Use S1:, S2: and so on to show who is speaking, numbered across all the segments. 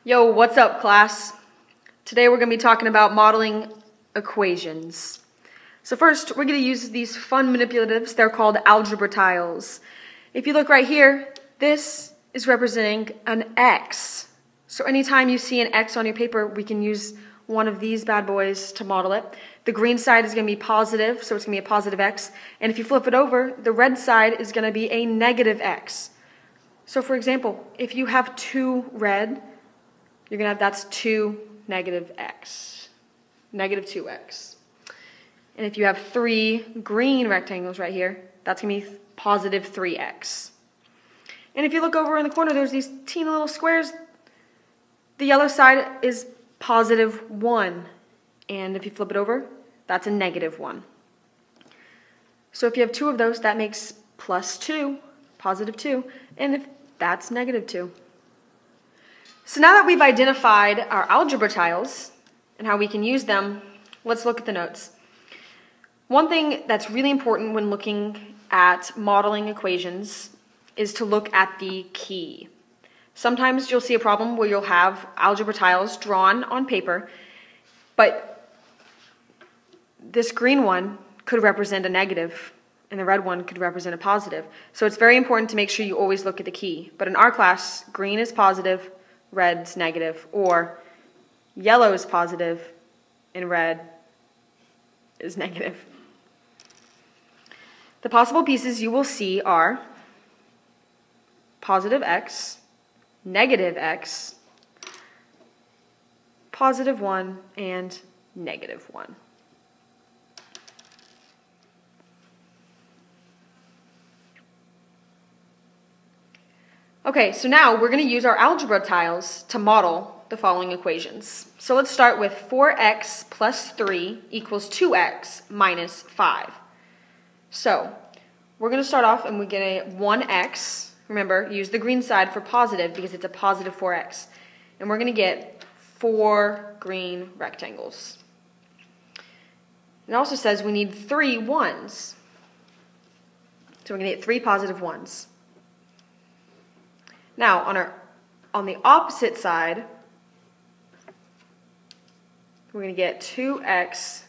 S1: Yo, what's up, class? Today we're going to be talking about modeling equations. So first, we're going to use these fun manipulatives. They're called algebra tiles. If you look right here, this is representing an x. So anytime you see an x on your paper, we can use one of these bad boys to model it. The green side is going to be positive, so it's going to be a positive x. And if you flip it over, the red side is going to be a negative x. So for example, if you have 2 red, you're going to have, that's 2 negative x, negative 2x. And if you have 3 green rectangles right here, that's going to be positive 3x. And if you look over in the corner, there's these teeny little squares. The yellow side is positive 1. And if you flip it over, that's a negative 1. So if you have 2 of those, that makes plus 2, positive 2. And if that's negative 2. So now that we've identified our algebra tiles and how we can use them, let's look at the notes. One thing that's really important when looking at modeling equations is to look at the key. Sometimes you'll see a problem where you'll have algebra tiles drawn on paper, but this green one could represent a negative and the red one could represent a positive. So it's very important to make sure you always look at the key. But in our class, green is positive, red's negative, or yellow is positive and red is negative. The possible pieces you will see are positive x, negative x, positive 1, and negative 1. Okay, so now we're going to use our algebra tiles to model the following equations. So let's start with 4x plus 3 equals 2x minus 5. So we're going to start off and we get a 1x. Remember, use the green side for positive because it's a positive 4x. And we're going to get 4 green rectangles. It also says we need 3 1s. So we're going to get 3 positive 1s. Now, on the opposite side, we're going to get 2x,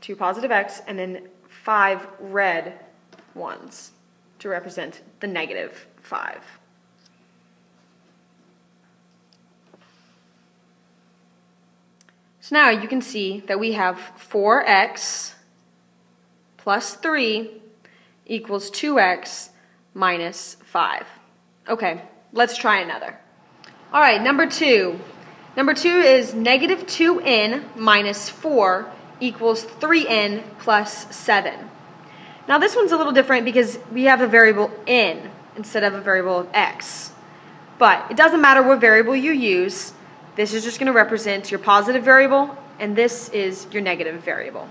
S1: 2 positive x, and then 5 red ones to represent the negative 5. So now you can see that we have 4x plus 3 equals 2x minus 5. Okay, let's try another. All right, number 2. Number 2 is negative 2n minus 4 equals 3n plus 7. Now this one's a little different because we have a variable n instead of a variable of x. But it doesn't matter what variable you use. This is just going to represent your positive variable, and this is your negative variable.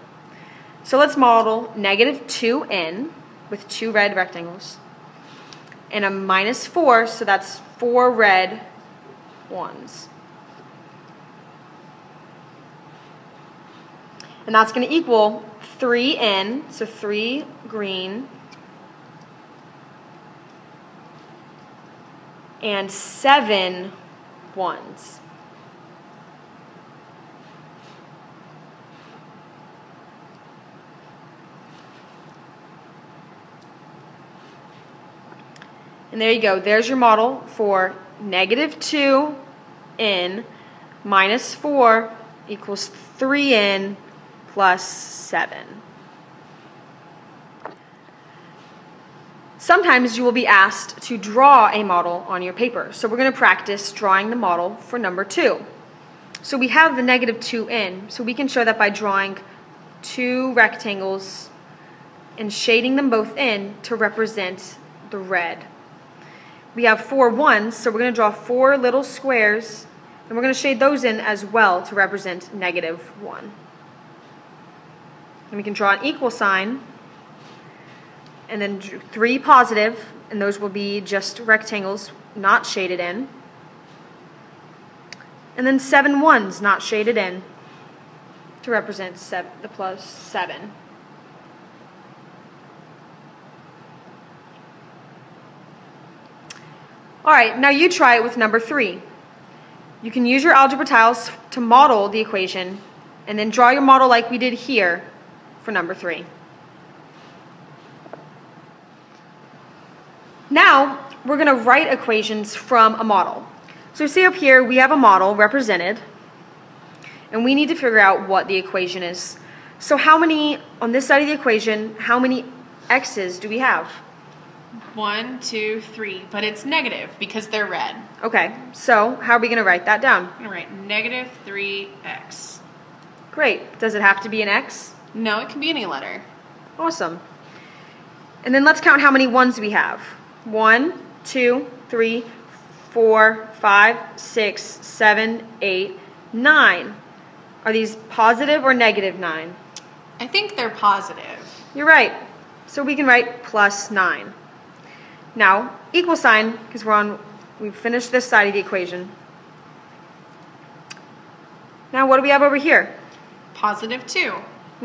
S1: So let's model negative 2n with 2 red rectangles and a minus 4, so that's 4 red ones. And that's going to equal 3n, so 3 green, and 7 ones. And there you go. There's your model for negative 2n minus 4 equals 3n plus 7. Sometimes you will be asked to draw a model on your paper. So we're going to practice drawing the model for number 2. So we have the negative 2n. So we can show that by drawing 2 rectangles and shading them both in to represent the red. We have 4 1s, so we're going to draw 4 little squares, and we're going to shade those in as well to represent negative 1. And we can draw an equal sign, and then 3 positive, and those will be just rectangles not shaded in. And then 7 1s not shaded in to represent the plus 7. All right, now you try it with number 3. you can use your algebra tiles to model the equation and then draw your model like we did here for number 3. Now, we're going to write equations from a model. So see up here, we have a model represented, and we need to figure out what the equation is. So how many, on this side of the equation, how many x's do we have?
S2: 1, 2, 3, but it's negative because they're red.
S1: Okay, so how are we going to write that down?
S2: I'm going to write negative 3x.
S1: Great. Does it have to be an x?
S2: No, it can be any letter.
S1: Awesome. And then let's count how many ones we have. 1, 2, 3, 4, 5, 6, 7, 8, 9. Are these positive or negative 9?
S2: I think they're positive.
S1: You're right. So we can write plus 9. Now, equal sign, because we've finished this side of the equation. Now, what do we have over here?
S2: Positive 2.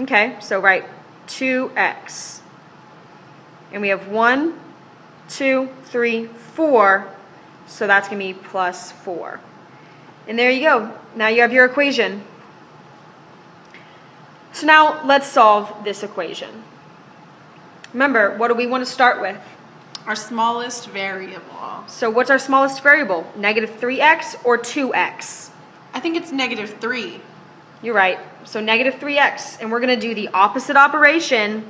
S1: Okay, so write 2x. And we have 1, 2, 3, 4. So that's going to be plus 4. And there you go. Now you have your equation. So now let's solve this equation. Remember, what do we want to start with?
S2: Our smallest variable.
S1: So what's our smallest variable? Negative 3x or 2x?
S2: I think it's negative 3.
S1: You're right. So negative 3x. And we're going to do the opposite operation.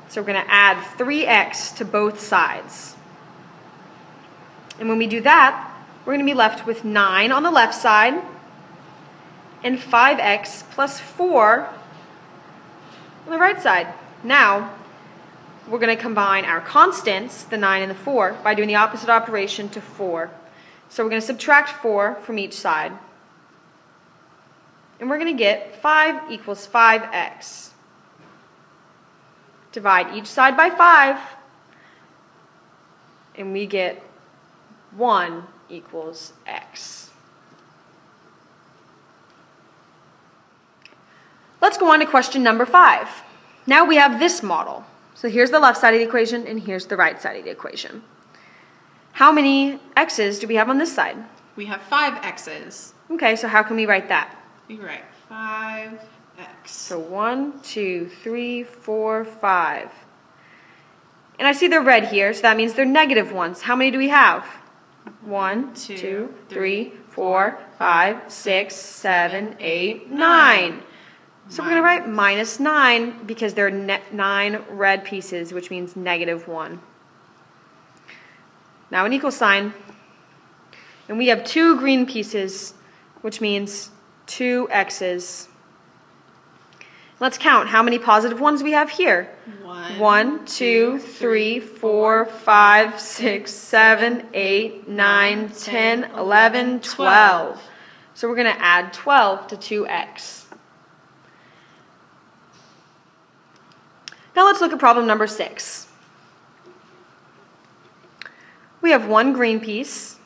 S1: So we're going to add 3x to both sides. And when we do that, we're going to be left with 9 on the left side and 5x plus 4 on the right side. Now, we're going to combine our constants, the 9 and the 4, by doing the opposite operation to 4. So we're going to subtract 4 from each side. And we're going to get 5 equals 5x. Divide each side by 5, and we get 1 equals x. Let's go on to question number 5. Now we have this model. So here's the left side of the equation, and here's the right side of the equation. How many x's do we have on this side?
S2: We have 5 x's.
S1: Okay, so how can we write that?
S2: We write 5x.
S1: So 1, 2, 3, 4, 5. And I see they're red here, so that means they're negative ones. How many do we have? 1, 2, 3, 4, 5, 6, 7, 8, 9. So we're going to write minus 9 because there are 9 red pieces, which means negative 1. Now an equal sign. And we have 2 green pieces, which means 2 x's. Let's count how many positive ones we have here. 1, 2, 3, 4, 5, 6, 7, 8, 9, 10, 11, 12. So we're going to add 12 to 2x. Now let's look at problem number 6. We have 1 green piece,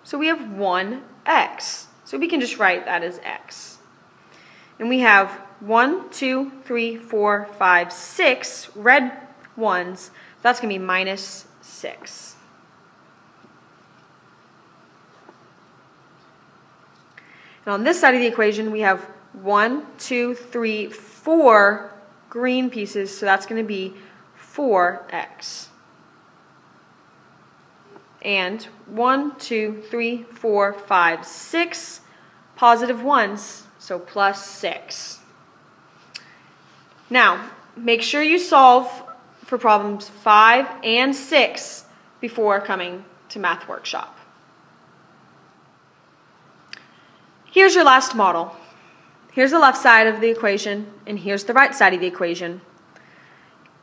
S1: so we have 1 x. So we can just write that as x. And we have 1, 2, 3, 4, 5, 6 red ones. That's going to be minus 6. And on this side of the equation, we have 1, 2, 3, 4 green pieces, so that's going to be 4x. And 1, 2, 3, 4, 5, 6 positive ones, so plus 6. Now, make sure you solve for problems 5 and 6 before coming to Math Workshop. Here's your last model. Here's the left side of the equation, and here's the right side of the equation.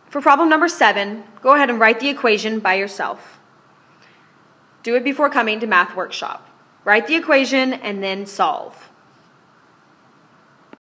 S1: For problem number 7, go ahead and write the equation by yourself. Do it before coming to Math Workshop. Write the equation and then solve.